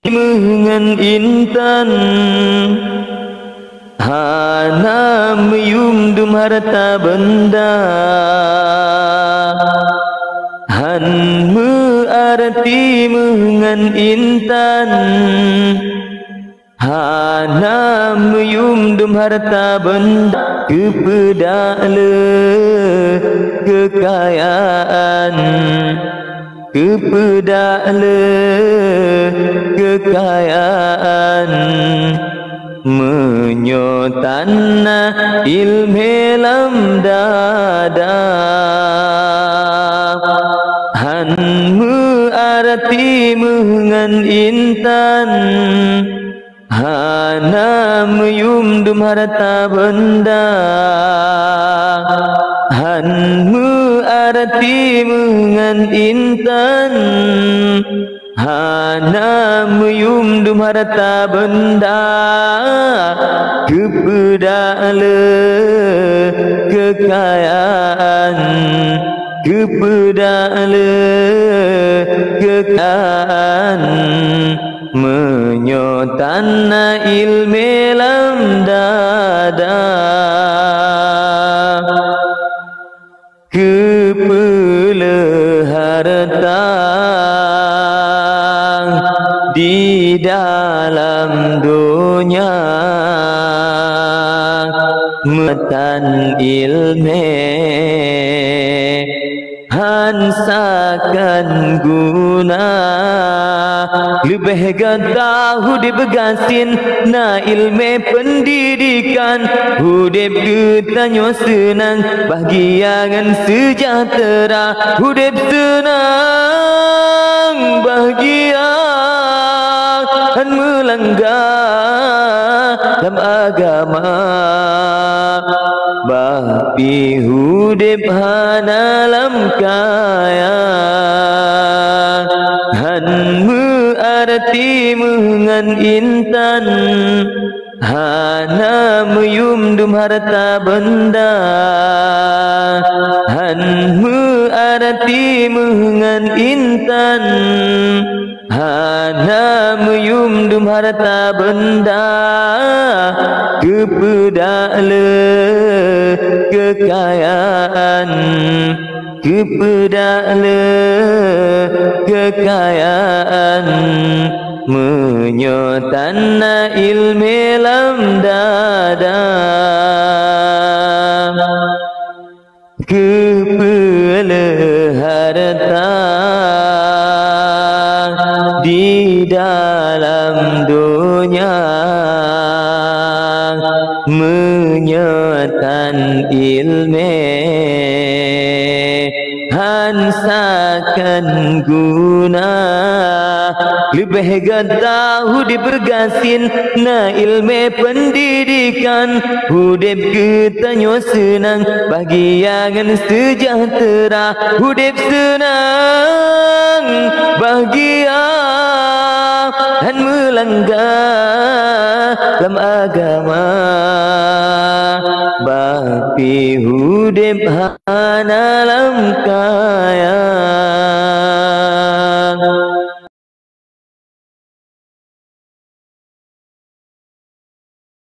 Mengan intan hana meyum dum harta benda han arti mengan intan hana meyum dum harta benda kepedale kekayaan kepedale kekayaan menyotana ilmu lam dada han arti mengan intan hana meyum dum harta benda han arti mengan intan hana meyum dum harta benda kepedale kekayaan kepedale kekayaan menyotana ilmu lam dada kepele harta di dalam dunia metan ilmu hansakan guna lebih gada hudib gasin na ilmu pendidikan hudib getanyo senang bahagian sejahtera hudib senang bahagia dan melanggar dalam agama bapi hudib hana lam kaya han arti mengan intan hana meyum dum harta benda han arti mengan intan hana meyum dum harta benda kepedale kekayaan kepedale kekayaan menyotana ilmu lam dada kepele harta di dalam dunia menyotan ilmu hansakan guna lebih gada hudib bergasin na ilmu pendidikan hudib getanyo senang bahagian sejahtera hudib senang bahagia dan melanggar dalam agama bapi hudib hana lam kaya